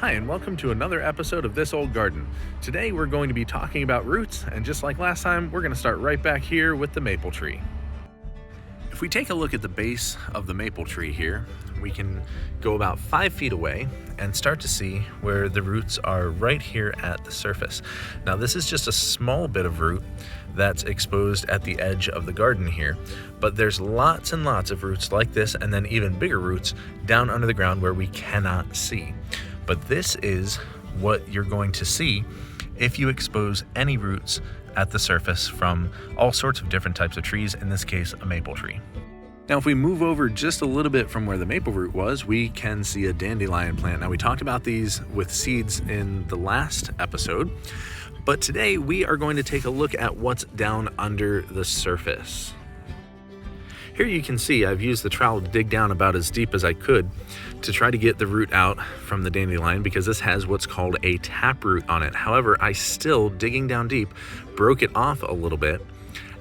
Hi, and welcome to another episode of This Old Garden. Today we're going to be talking about roots, and just like last time, we're going to start right back here with the maple tree. If we take a look at the base of the maple tree here, we can go about 5 feet away and start to see where the roots are right here at the surface. Now this is just a small bit of root that's exposed at the edge of the garden here, but there's lots and lots of roots like this, and then even bigger roots down under the ground where we cannot see. But this is what you're going to see if you expose any roots at the surface from all sorts of different types of trees, in this case, a maple tree. Now, if we move over just a little bit from where the maple root was, we can see a dandelion plant. Now, we talked about these with seeds in the last episode, but today we are going to take a look at what's down under the surface. Here you can see I've used the trowel to dig down about as deep as I could to try to get the root out from the dandelion, because this has what's called a taproot on it. However, I still, digging down deep, broke it off a little bit,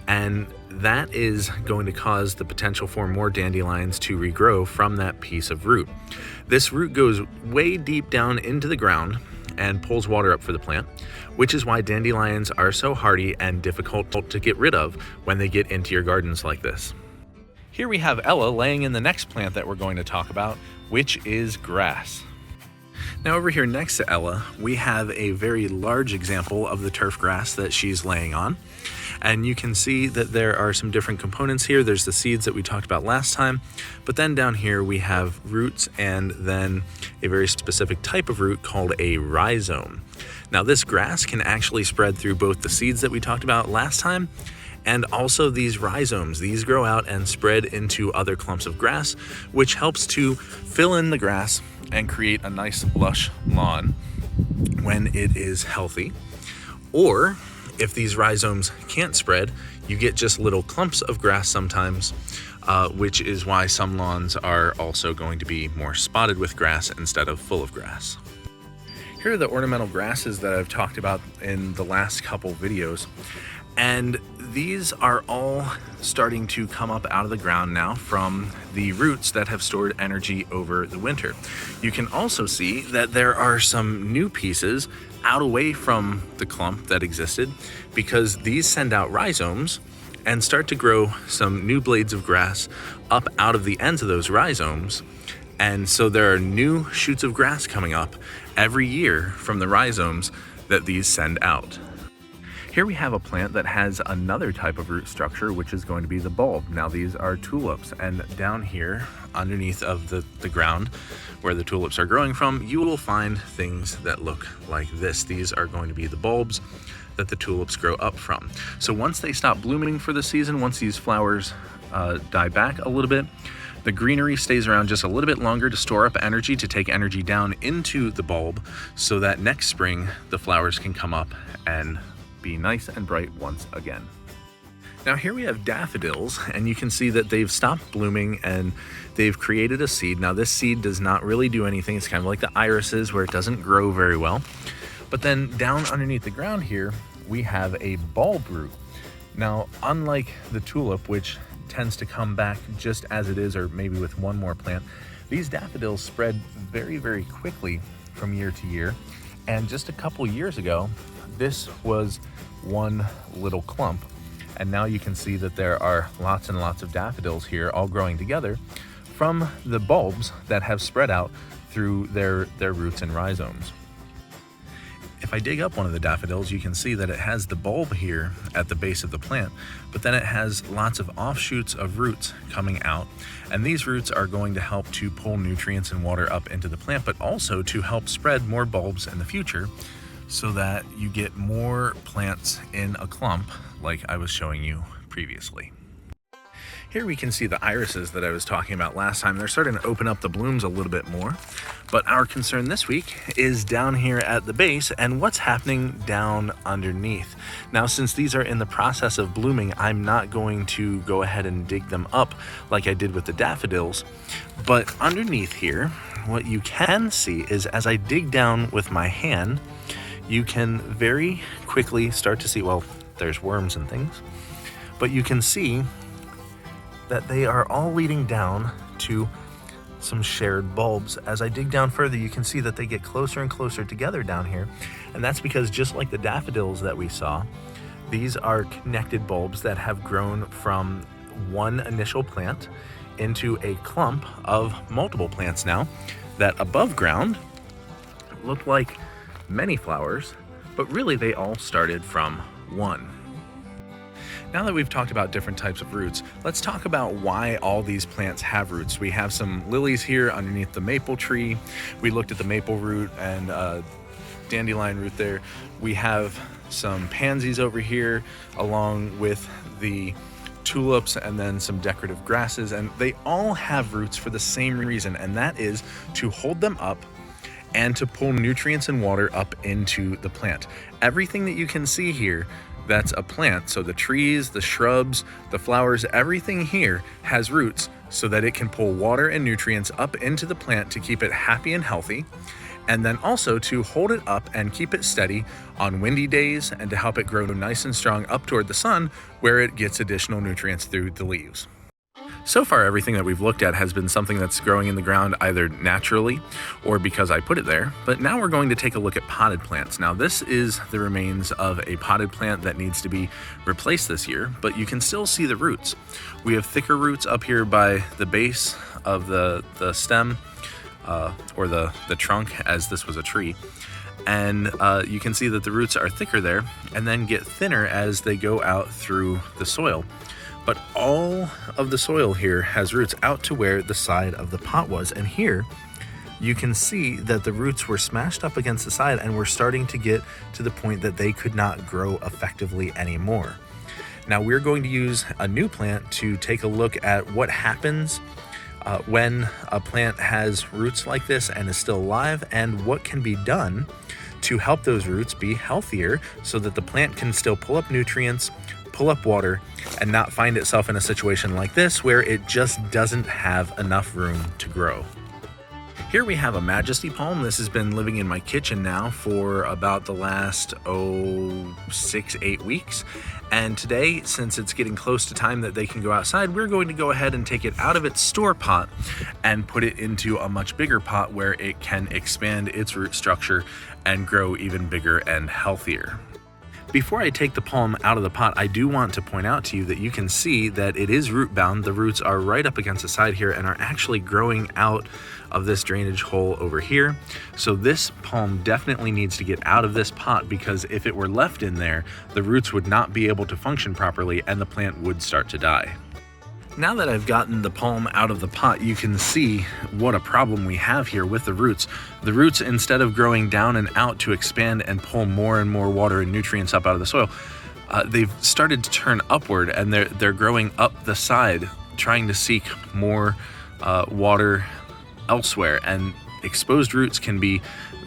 and that is going to cause the potential for more dandelions to regrow from that piece of root. This root goes way deep down into the ground and pulls water up for the plant, which is why dandelions are so hardy and difficult to get rid of when they get into your gardens like this. Here we have Ella laying in the next plant that we're going to talk about, which is grass. Now over here next to Ella, we have a very large example of the turf grass that she's laying on. And you can see that there are some different components here. There's the seeds that we talked about last time, but then down here we have roots and then a very specific type of root called a rhizome. Now this grass can actually spread through both the seeds that we talked about last time and also these rhizomes. These grow out and spread into other clumps of grass, which helps to fill in the grass and create a nice lush lawn when it is healthy. Or if these rhizomes can't spread, you get just little clumps of grass sometimes, which is why some lawns are also going to be more spotted with grass instead of full of grass. Here are the ornamental grasses that I've talked about in the last couple videos. And these are all starting to come up out of the ground now from the roots that have stored energy over the winter. You can also see that there are some new pieces out away from the clump that existed, because these send out rhizomes and start to grow some new blades of grass up out of the ends of those rhizomes. And so there are new shoots of grass coming up every year from the rhizomes that these send out. Here we have a plant that has another type of root structure, which is going to be the bulb. Now these are tulips, and down here underneath of the ground where the tulips are growing from, you will find things that look like this. These are going to be the bulbs that the tulips grow up from. So once they stop blooming for the season, once these flowers die back a little bit, the greenery stays around just a little bit longer to store up energy, to take energy down into the bulb, so that next spring the flowers can come up and be nice and bright once again. Now here we have daffodils, and you can see that they've stopped blooming and they've created a seed. Now this seed does not really do anything. It's kind of like the irises, where it doesn't grow very well. But then down underneath the ground here, we have a bulb root. Now, unlike the tulip, which tends to come back just as it is, or maybe with one more plant, these daffodils spread very, very quickly from year to year. And just a couple years ago, this was one little clump, and now you can see that there are lots and lots of daffodils here all growing together from the bulbs that have spread out through their roots and rhizomes. If I dig up one of the daffodils, you can see that it has the bulb here at the base of the plant, but then it has lots of offshoots of roots coming out, and these roots are going to help to pull nutrients and water up into the plant, but also to help spread more bulbs in the future, so that you get more plants in a clump like I was showing you previously. Here we can see the irises that I was talking about last time. They're starting to open up the blooms a little bit more, but our concern this week is down here at the base and what's happening down underneath. Now, since these are in the process of blooming, I'm not going to go ahead and dig them up like I did with the daffodils, but underneath here, what you can see is as I dig down with my hand, you can very quickly start to see, well, there's worms and things, but you can see that they are all leading down to some shared bulbs. As I dig down further, you can see that they get closer and closer together down here. And that's because just like the daffodils that we saw, these are connected bulbs that have grown from one initial plant into a clump of multiple plants now that above ground look like many flowers, but really they all started from one. Now that we've talked about different types of roots, let's talk about why all these plants have roots. We have some lilies here underneath the maple tree. We looked at the maple root and dandelion root there. We have some pansies over here along with the tulips and then some decorative grasses, and they all have roots for the same reason, and that is to hold them up and to pull nutrients and water up into the plant. Everything that you can see here that's a plant, so the trees, the shrubs, the flowers, everything here has roots so that it can pull water and nutrients up into the plant to keep it happy and healthy, and then also to hold it up and keep it steady on windy days and to help it grow nice and strong up toward the sun where it gets additional nutrients through the leaves. So far, everything that we've looked at has been something that's growing in the ground either naturally or because I put it there, but now we're going to take a look at potted plants. Now, this is the remains of a potted plant that needs to be replaced this year, but you can still see the roots. We have thicker roots up here by the base of the stem, or the trunk, as this was a tree. And you can see that the roots are thicker there and then get thinner as they go out through the soil. But all of the soil here has roots out to where the side of the pot was. And here you can see that the roots were smashed up against the side and were starting to get to the point that they could not grow effectively anymore. Now we're going to use a new plant to take a look at what happens when a plant has roots like this and is still alive, and what can be done to help those roots be healthier so that the plant can still pull up nutrients, pull up water, and not find itself in a situation like this where it just doesn't have enough room to grow. Here we have a Majesty palm. This has been living in my kitchen now for about the last 6-8 weeks. And today, since it's getting close to time that they can go outside, we're going to go ahead and take it out of its store pot and put it into a much bigger pot where it can expand its root structure and grow even bigger and healthier. Before I take the palm out of the pot, I do want to point out to you that you can see that it is root bound. The roots are right up against the side here and are actually growing out of this drainage hole over here. So this palm definitely needs to get out of this pot, because if it were left in there, the roots would not be able to function properly and the plant would start to die. Now that I've gotten the palm out of the pot, you can see what a problem we have here with the roots. The roots, instead of growing down and out to expand and pull more and more water and nutrients up out of the soil, they've started to turn upward, and they're growing up the side, trying to seek more water elsewhere. And exposed roots can be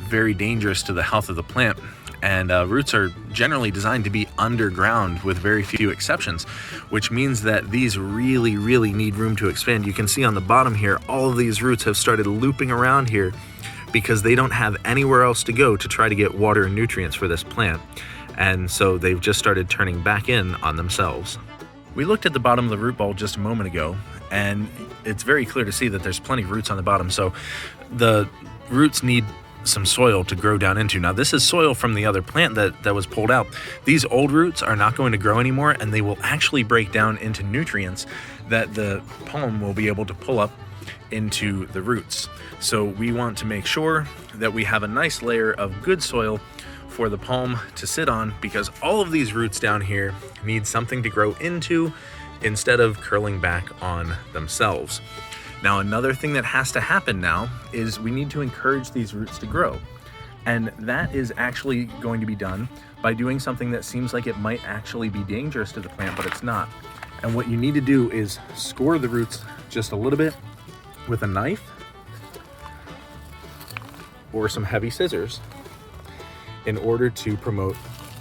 very dangerous to the health of the plant. And roots are generally designed to be underground with very few exceptions, which means that these really, really need room to expand. You can see on the bottom here, all of these roots have started looping around here because they don't have anywhere else to go to try to get water and nutrients for this plant. And so they've just started turning back in on themselves. We looked at the bottom of the root ball just a moment ago, and it's very clear to see that there's plenty of roots on the bottom. So the roots need some soil to grow down into. Now this is soil from the other plant that was pulled out. These old roots are not going to grow anymore, and they will actually break down into nutrients that the palm will be able to pull up into the roots. So we want to make sure that we have a nice layer of good soil for the palm to sit on, because all of these roots down here need something to grow into instead of curling back on themselves. Now, another thing that has to happen now is we need to encourage these roots to grow. And that is actually going to be done by doing something that seems like it might actually be dangerous to the plant, but it's not. And what you need to do is score the roots just a little bit with a knife or some heavy scissors in order to promote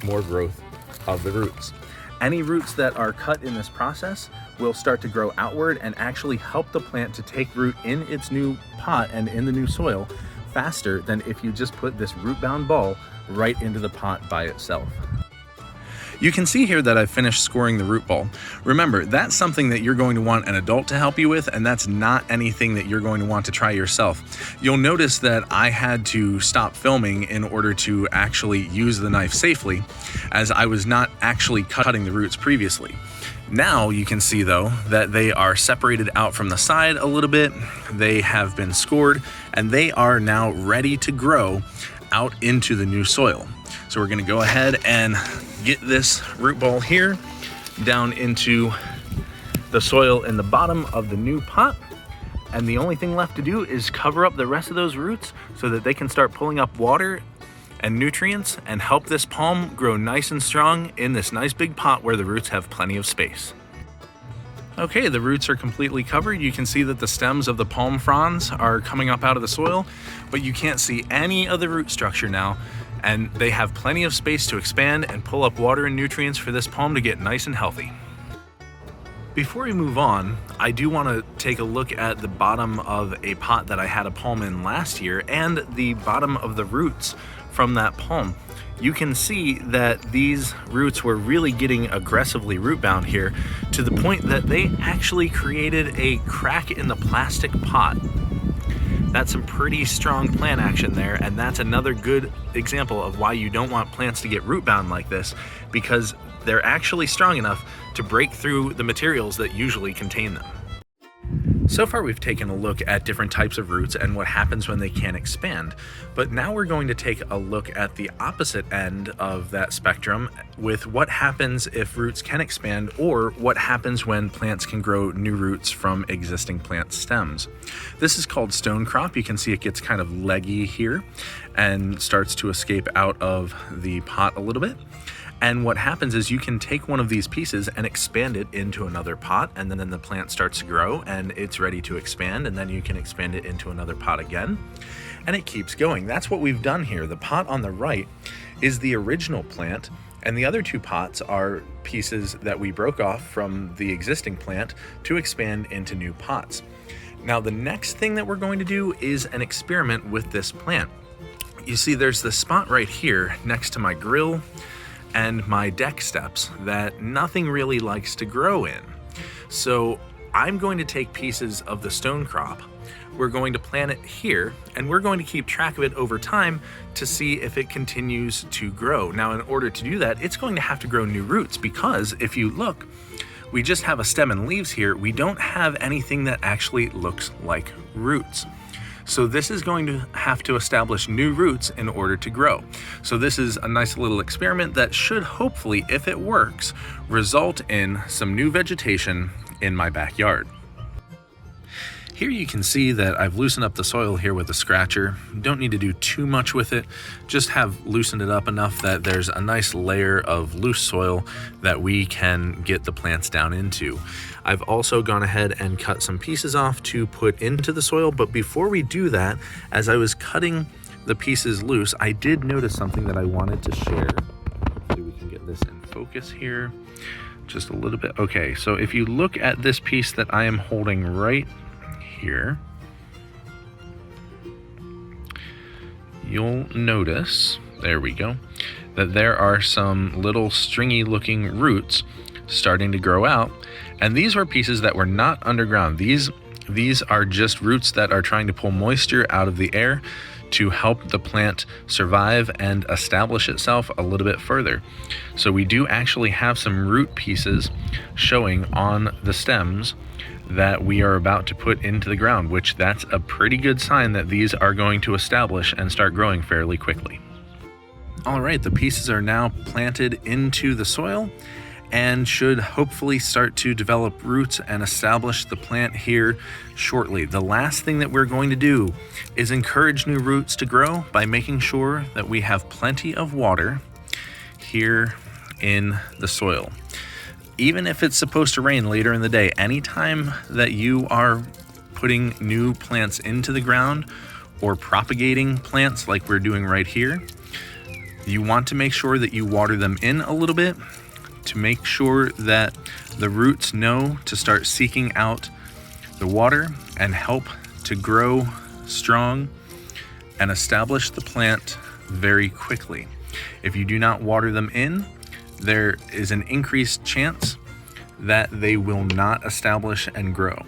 more growth of the roots. Any roots that are cut in this process will start to grow outward and actually help the plant to take root in its new pot and in the new soil faster than if you just put this root-bound ball right into the pot by itself. You can see here that I've finished scoring the root ball. Remember, that's something that you're going to want an adult to help you with, and that's not anything that you're going to want to try yourself. You'll notice that I had to stop filming in order to actually use the knife safely, as I was not actually cutting the roots previously. Now you can see though that they are separated out from the side a little bit, they have been scored, and they are now ready to grow out into the new soil. So we're gonna go ahead and get this root ball here down into the soil in the bottom of the new pot. And the only thing left to do is cover up the rest of those roots so that they can start pulling up water and nutrients and help this palm grow nice and strong in this nice big pot where the roots have plenty of space. Okay, the roots are completely covered. You can see that the stems of the palm fronds are coming up out of the soil, but you can't see any of the root structure now, and they have plenty of space to expand and pull up water and nutrients for this palm to get nice and healthy. Before we move on, I do want to take a look at the bottom of a pot that I had a palm in last year and the bottom of the roots from that palm. You can see that these roots were really getting aggressively root bound here to the point that they actually created a crack in the plastic pot. That's some pretty strong plant action there, and that's another good example of why you don't want plants to get root bound like this, because they're actually strong enough to break through the materials that usually contain them. So far we've taken a look at different types of roots and what happens when they can't expand, but now we're going to take a look at the opposite end of that spectrum with what happens if roots can expand, or what happens when plants can grow new roots from existing plant stems. This is called stone crop. You can see it gets kind of leggy here and starts to escape out of the pot a little bit. And what happens is you can take one of these pieces and expand it into another pot, and then the plant starts to grow and it's ready to expand, and then you can expand it into another pot again, and it keeps going. That's what we've done here. The pot on the right is the original plant, and the other two pots are pieces that we broke off from the existing plant to expand into new pots. Now, the next thing that we're going to do is an experiment with this plant. You see there's this spot right here next to my grill and my deck steps that nothing really likes to grow in. So I'm going to take pieces of the stone crop, we're going to plant it here, and we're going to keep track of it over time to see if it continues to grow. Now, in order to do that, it's going to have to grow new roots, because if you look, we just have a stem and leaves here. We don't have anything that actually looks like roots. So this is going to have to establish new roots in order to grow. So this is a nice little experiment that should hopefully, if it works, result in some new vegetation in my backyard. Here you can see that I've loosened up the soil here with a scratcher. Don't need to do too much with it, just have loosened it up enough that there's a nice layer of loose soil that we can get the plants down into. I've also gone ahead and cut some pieces off to put into the soil, but before we do that, as I was cutting the pieces loose, I did notice something that I wanted to share. Hopefully we can get this in focus here just a little bit. Okay, so if you look at this piece that I am holding right here, you'll notice, there we go, that there are some little stringy looking roots starting to grow out, and these were pieces that were not underground. These are just roots that are trying to pull moisture out of the air to help the plant survive and establish itself a little bit further. So we do actually have some root pieces showing on the stems that we are about to put into the ground, which that's a pretty good sign that these are going to establish and start growing fairly quickly. All right, the pieces are now planted into the soil and should hopefully start to develop roots and establish the plant here shortly. The last thing that we're going to do is encourage new roots to grow by making sure that we have plenty of water here in the soil. Even if it's supposed to rain later in the day, anytime that you are putting new plants into the ground or propagating plants like we're doing right here, you want to make sure that you water them in a little bit to make sure that the roots know to start seeking out the water and help to grow strong and establish the plant very quickly. If you do not water them in, there is an increased chance that they will not establish and grow.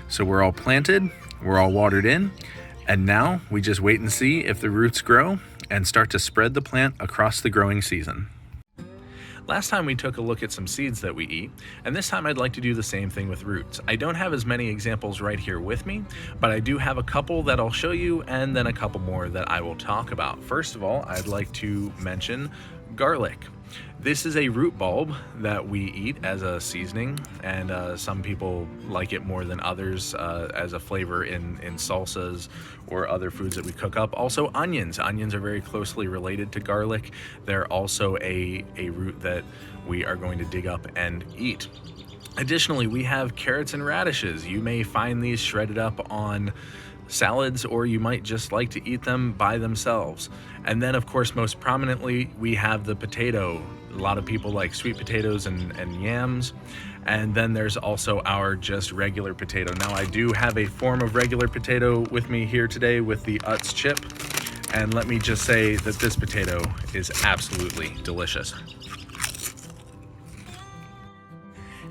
So we're all planted, we're all watered in, and now we just wait and see if the roots grow and start to spread the plant across the growing season. Last time we took a look at some seeds that we eat, and this time I'd like to do the same thing with roots. I don't have as many examples right here with me, but I do have a couple that I'll show you and then a couple more that I will talk about. First of all, I'd like to mention garlic. This is a root bulb that we eat as a seasoning, and some people like it more than others as a flavor in salsas or other foods that we cook up. Also onions. Onions are very closely related to garlic. They're also a root that we are going to dig up and eat. Additionally, we have carrots and radishes. You may find these shredded up on salads, or you might just like to eat them by themselves. And then, of course, most prominently, we have the potato. A lot of people like sweet potatoes and yams. And then there's also our just regular potato. Now, I do have a form of regular potato with me here today with the Utz chip. And let me just say that this potato is absolutely delicious.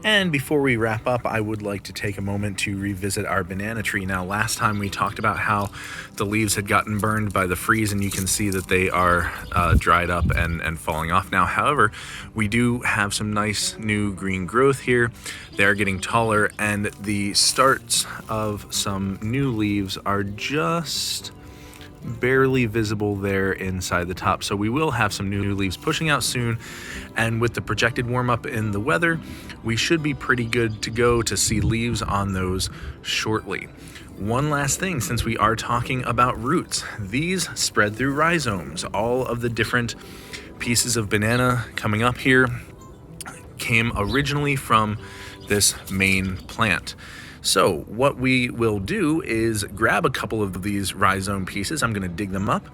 And before we wrap up, I would like to take a moment to revisit our banana tree. Now, last time we talked about how the leaves had gotten burned by the freeze, and you can see that they are dried up and falling off now. However, we do have some nice new green growth here. They're getting taller, and the starts of some new leaves are just barely visible there inside the top. So we will have some new leaves pushing out soon, and with the projected warm up in the weather, we should be pretty good to go to see leaves on those shortly. One last thing, since we are talking about roots, these spread through rhizomes. All of the different pieces of banana coming up here came originally from this main plant. So what we will do is grab a couple of these rhizome pieces. I'm going to dig them up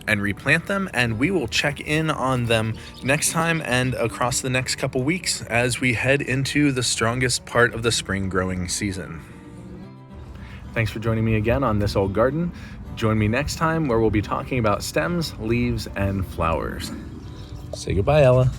and replant them, and we will check in on them next time and across the next couple weeks as we head into the strongest part of the spring growing season. Thanks for joining me again on This Old Garden. Join me next time where we'll be talking about stems, leaves, and flowers. Say goodbye, Ella.